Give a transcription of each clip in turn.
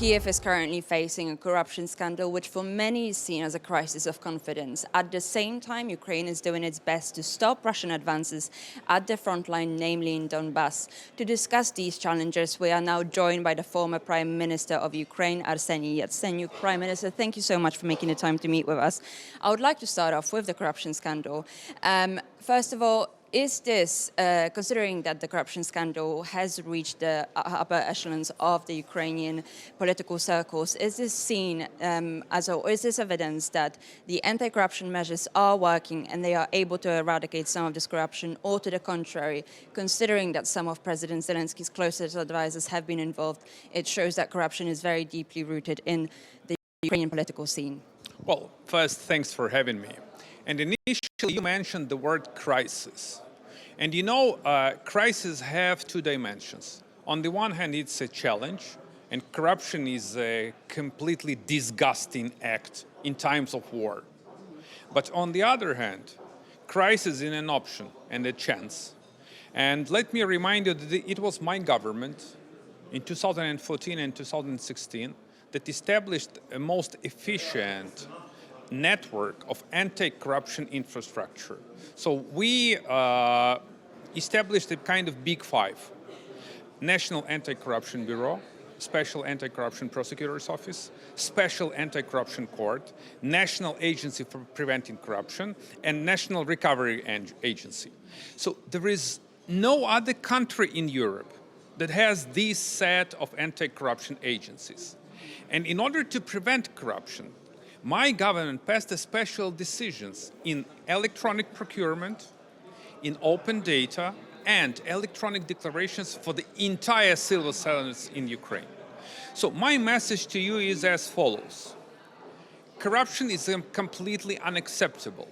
Kiev is currently facing a corruption scandal, which for many is seen as a crisis of confidence. At the same time, Ukraine is doing its best to stop Russian advances at the front line, namely in Donbass. To discuss these challenges, we are now joined by the former Prime Minister of Ukraine, Arseniy Yatsenyuk. Prime Minister, thank you so much for making the time to meet with us. I would like to start off with the corruption scandal. First of all, is this, considering that the corruption scandal has reached the upper echelons of the Ukrainian political circles, is this seen is this evidence that the anti-corruption measures are working and they are able to eradicate some of this corruption, or to the contrary, considering that some of President Zelensky's closest advisors have been involved, it shows that corruption is very deeply rooted in the Ukrainian political scene? Well, first, thanks for having me. And initially, you mentioned the word crisis. And you know, crises have two dimensions. On the one hand, it's a challenge, and corruption is a completely disgusting act in times of war. But on the other hand, crisis is an option and a chance. And let me remind you that it was my government in 2014 and 2016 that established a most efficient network of anti-corruption infrastructure. So we established a kind of big five: National Anti-Corruption Bureau, Special Anti-Corruption Prosecutor's Office, Special Anti-Corruption Court, National Agency for Preventing Corruption, and National Recovery Agency. So there is no other country in Europe that has this set of anti-corruption agencies. And in order to prevent corruption, my government passed special decisions in electronic procurement, in open data, and electronic declarations for the entire civil service in Ukraine. So my message to you is as follows. Corruption is completely unacceptable.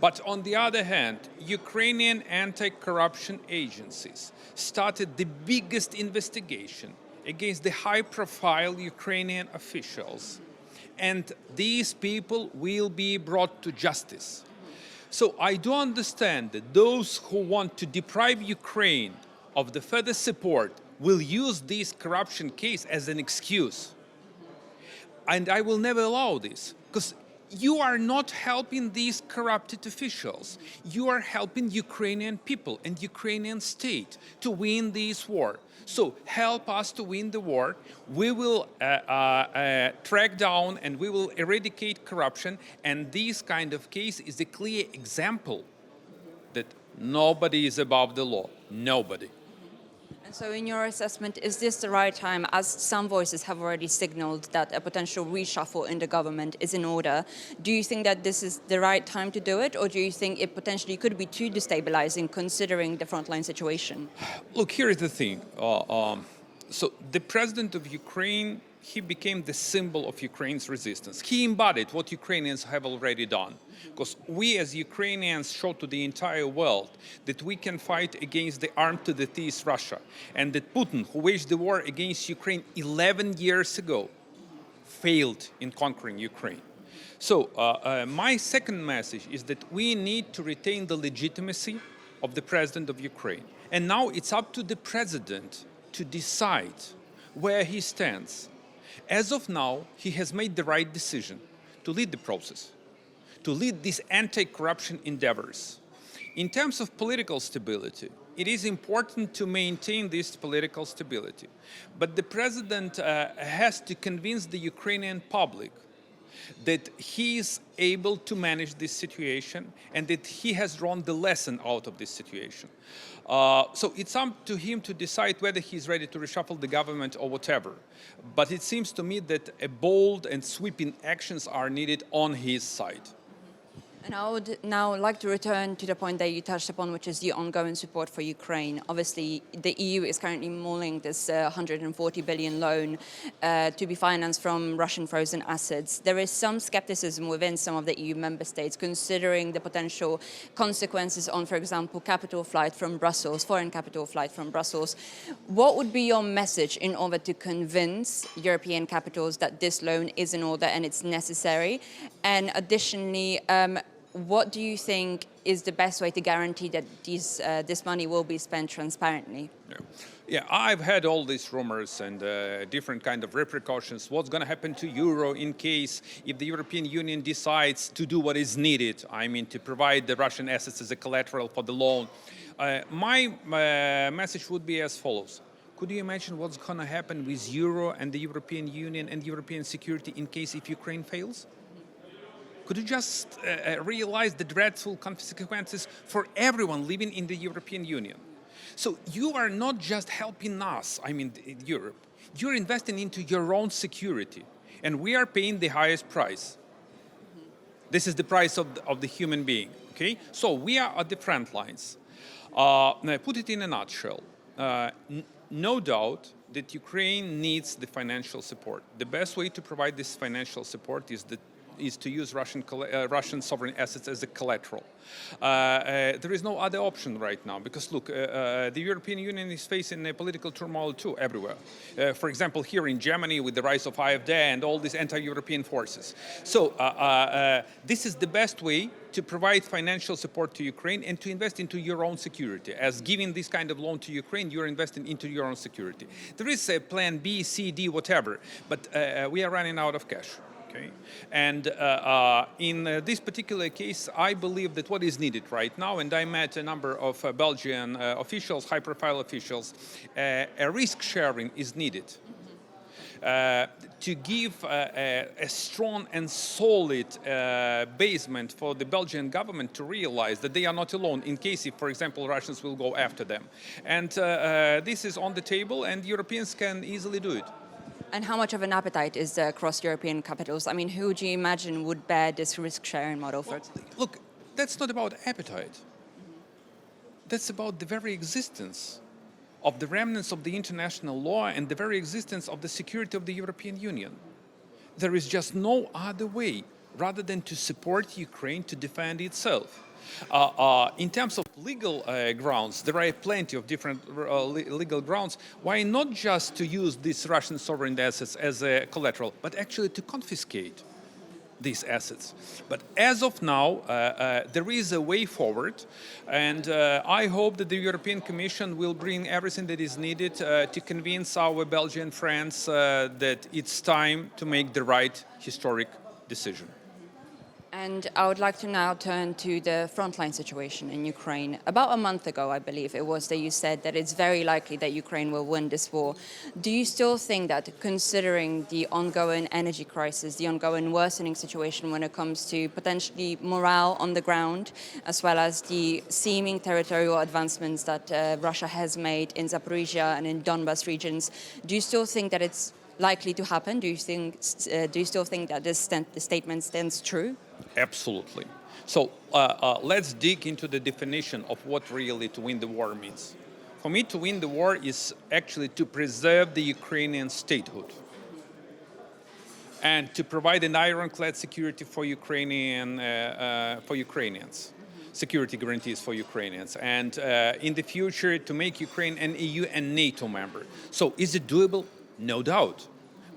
But on the other hand, Ukrainian anti-corruption agencies started the biggest investigation against the high-profile Ukrainian officials, and these people will be brought to justice. So I do understand that those who want to deprive Ukraine of the further support will use this corruption case as an excuse. And I will never allow this, because you are not helping these corrupted officials. You are helping Ukrainian people and Ukrainian state to win this war. So help us to win the war. We will track down and we will eradicate corruption. And this kind of case is a clear example that nobody is above the law. Nobody. And so in your assessment, is this the right time, as some voices have already signaled that a potential reshuffle in the government is in order? Do you think that this is the right time to do it, or do you think it potentially could be too destabilizing considering the frontline situation? Look, here is the thing. So the president of Ukraine, he became the symbol of Ukraine's resistance. He embodied what Ukrainians have already done. Because we as Ukrainians showed to the entire world that we can fight against the armed to the teeth Russia. And that Putin, who waged the war against Ukraine 11 years ago, failed in conquering Ukraine. So my second message is that we need to retain the legitimacy of the president of Ukraine. And now it's up to the president to decide where he stands. As of now, he has made the right decision to lead the process, to lead these anti-corruption endeavors. In terms of political stability, it is important to maintain this political stability. But the president has to convince the Ukrainian public that he is able to manage this situation and that he has drawn the lesson out of this situation. So it's up to him to decide whether he's ready to reshuffle the government or whatever. But it seems to me that a bold and sweeping actions are needed on his side. And I would now like to return to the point that you touched upon, which is the ongoing support for Ukraine. Obviously, the EU is currently mulling this 140 billion loan to be financed from Russian frozen assets. There is some skepticism within some of the EU member states, considering the potential consequences on, for example, capital flight from Brussels, foreign capital flight from Brussels. What would be your message in order to convince European capitals that this loan is in order and it's necessary? And additionally, what do you think is the best way to guarantee that this money will be spent transparently? Yeah, I've had all these rumors and different kind of repercussions. What's going to happen to euro in case if the European Union decides to do what is needed? I mean, to provide the Russian assets as a collateral for the loan. My message would be as follows. Could you imagine what's going to happen with euro and the European Union and European security in case if Ukraine fails? Could you just realize the dreadful consequences for everyone living in the European Union? So you are not just helping us, I mean Europe, you're investing into your own security, and we are paying the highest price. This is the price of the human being, okay? So we are at the front lines. Put it in a nutshell. No doubt that Ukraine needs the financial support. The best way to provide this financial support is to use Russian sovereign assets as a collateral. There is no other option right now because, look, the European Union is facing a political turmoil too everywhere. For example, here in Germany with the rise of AfD and all these anti-European forces. So this is the best way to provide financial support to Ukraine and to invest into your own security. As giving this kind of loan to Ukraine, you're investing into your own security. There is a plan B, C, D, whatever, but we are running out of cash. Okay. And in this particular case, I believe that what is needed right now, and I met a number of Belgian officials, high-profile officials, a risk sharing is needed to give a strong and solid basement for the Belgian government to realize that they are not alone in case if, for example, Russians will go after them. And this is on the table, and Europeans can easily do it. And how much of an appetite is there across European capitals? I mean, who do you imagine would bear this risk-sharing model for example? Look, that's not about appetite. That's about the very existence of the remnants of the international law and the very existence of the security of the European Union. There is just no other way rather than to support Ukraine to defend itself. In terms of legal grounds, there are plenty of different legal grounds. Why not just to use these Russian sovereign assets as a collateral, but actually to confiscate these assets? But as of now, there is a way forward, and I hope that the European Commission will bring everything that is needed to convince our Belgian friends that it's time to make the right historic decision. And I would like to now turn to the frontline situation in Ukraine. About a month ago, I believe it was, that you said that it's very likely that Ukraine will win this war. Do you still think that, considering the ongoing energy crisis, the ongoing worsening situation when it comes to potentially morale on the ground, as well as the seeming territorial advancements that Russia has made in Zaporizhia and in Donbas regions, do you still think that it's likely to happen? Do you still think that this statement stands true? Absolutely. So let's dig into the definition of what really to win the war means. For me, to win the war is actually to preserve the Ukrainian statehood and to provide an ironclad security for Ukrainians, security guarantees for Ukrainians, and in the future to make Ukraine an EU and NATO member. So is it doable? No doubt.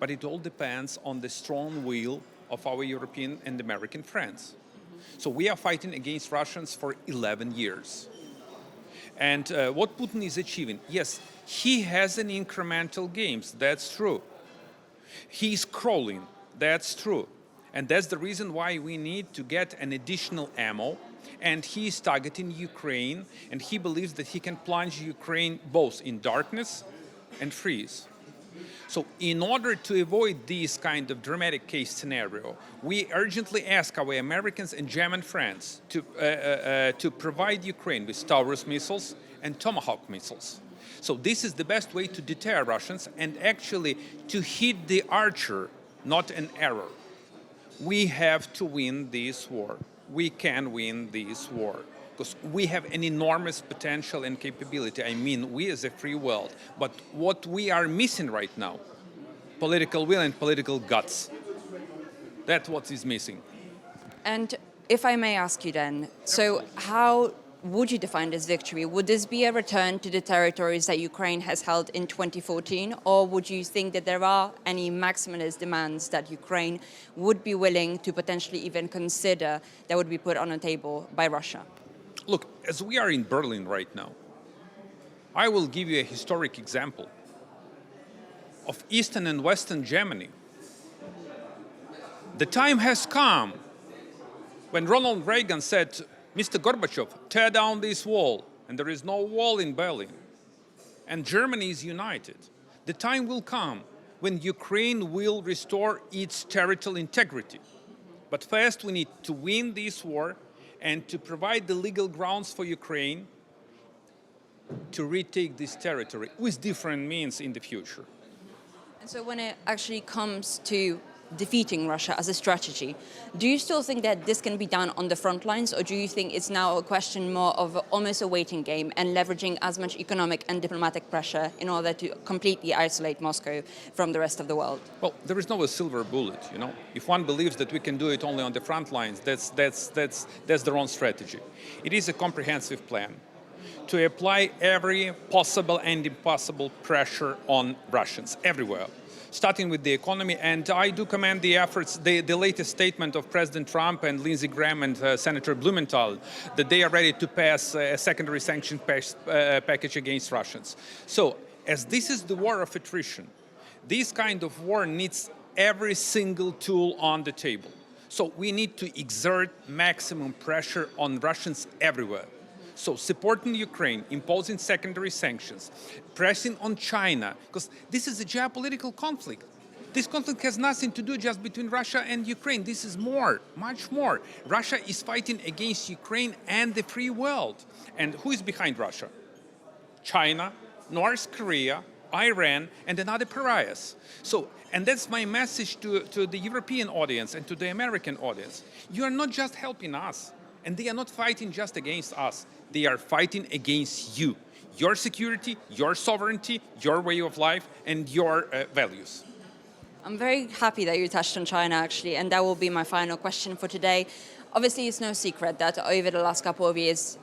But it all depends on the strong will of our European and American friends. So we are fighting against Russians for 11 years. And what Putin is achieving, yes, he has an incremental gains, that's true. He's crawling, that's true. And that's the reason why we need to get an additional ammo. And he is targeting Ukraine, and he believes that he can plunge Ukraine both in darkness and freeze. So in order to avoid this kind of dramatic case scenario, we urgently ask our Americans and German friends to provide Ukraine with Taurus missiles and Tomahawk missiles. So this is the best way to deter Russians and actually to hit the archer, not an arrow. We have to win this war. We can win this war. Because we have an enormous potential and capability. I mean, we as a free world. But what we are missing right now, political will and political guts. That's what is missing. And if I may ask you then, so how would you define this victory? Would this be a return to the territories that Ukraine has held in 2014? Or would you think that there are any maximalist demands that Ukraine would be willing to potentially even consider that would be put on the table by Russia? Look, as we are in Berlin right now, I will give you a historic example of Eastern and Western Germany. The time has come when Ronald Reagan said, Mr. Gorbachev, tear down this wall, and there is no wall in Berlin, and Germany is united. The time will come when Ukraine will restore its territorial integrity. But first, we need to win this war and to provide the legal grounds for Ukraine to retake this territory with different means in the future. And so when it actually comes to defeating Russia as a strategy, do you still think that this can be done on the front lines, or do you think it's now a question more of almost a waiting game and leveraging as much economic and diplomatic pressure in order to completely isolate Moscow from the rest of the world? Well, there is no silver bullet, you know. If one believes that we can do it only on the front lines, that's the wrong strategy. It is a comprehensive plan to apply every possible and impossible pressure on Russians everywhere, starting with the economy. And I do commend the efforts, the latest statement of President Trump and Lindsey Graham and Senator Blumenthal, that they are ready to pass a secondary sanction package against Russians. So, as this is the war of attrition, this kind of war needs every single tool on the table. So we need to exert maximum pressure on Russians everywhere. So supporting Ukraine, imposing secondary sanctions, pressing on China, because this is a geopolitical conflict. This conflict has nothing to do just between Russia and Ukraine. This is more, much more. Russia is fighting against Ukraine and the free world. And who is behind Russia? China, North Korea, Iran, and another pariahs. So, and that's my message to the European audience and to the American audience. You are not just helping us, and they are not fighting just against us. They are fighting against you, your security, your sovereignty, your way of life, and your values. I'm very happy that you touched on China, actually, and that will be my final question for today. Obviously, it's no secret that over the last couple of years,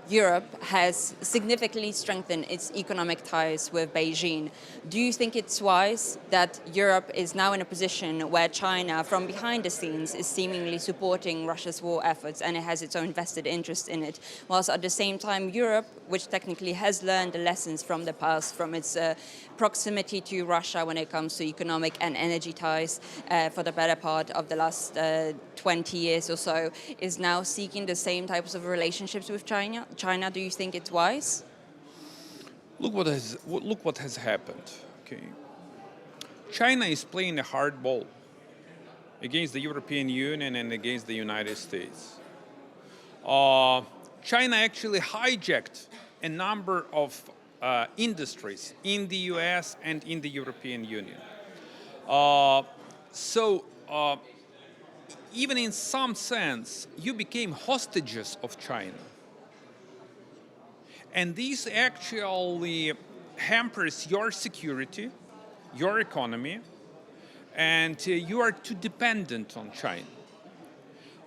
Europe has significantly strengthened its economic ties with Beijing. Do you think it's wise that Europe is now in a position where China, from behind the scenes, is seemingly supporting Russia's war efforts and it has its own vested interest in it, whilst at the same time Europe, which technically has learned the lessons from the past, from its proximity to Russia when it comes to economic and energy ties for the better part of the last 20 years or so, is now seeking the same types of relationships with China? Do you think it's wise? Look what has happened. Okay, China is playing a hard ball against the European Union and against the United States. China actually hijacked a number of industries in the US and in the European Union. Even in some sense, you became hostages of China. And this actually hampers your security, your economy, and you are too dependent on China.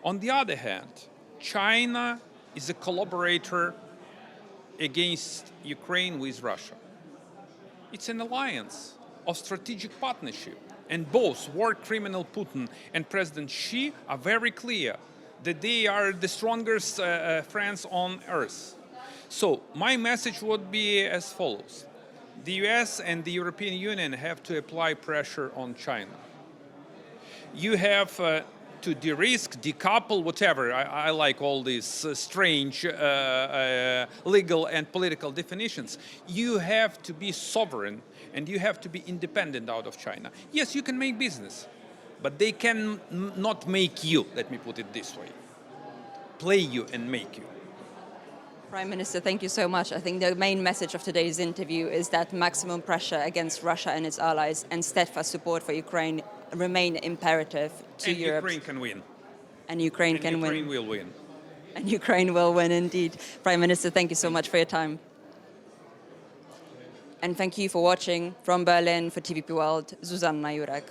On the other hand, China is a collaborator against Ukraine with Russia. It's an alliance of strategic partnership. And both war criminal Putin and President Xi are very clear that they are the strongest friends on earth. So my message would be as follows. The US and the European Union have to apply pressure on China. You have to de-risk, decouple, whatever. I like all these strange legal and political definitions. You have to be sovereign and you have to be independent out of China. Yes, you can make business, but they can not make you, let me put it this way. Play you and make you. Prime Minister, thank you so much. I think the main message of today's interview is that maximum pressure against Russia and its allies and steadfast support for Ukraine remain imperative to Europe. Ukraine can win. And Ukraine can win. Ukraine will win. And Ukraine will win indeed. Prime Minister, thank you so much for your time. And thank you for watching from Berlin for TVP World, Zuzanna, Jurek.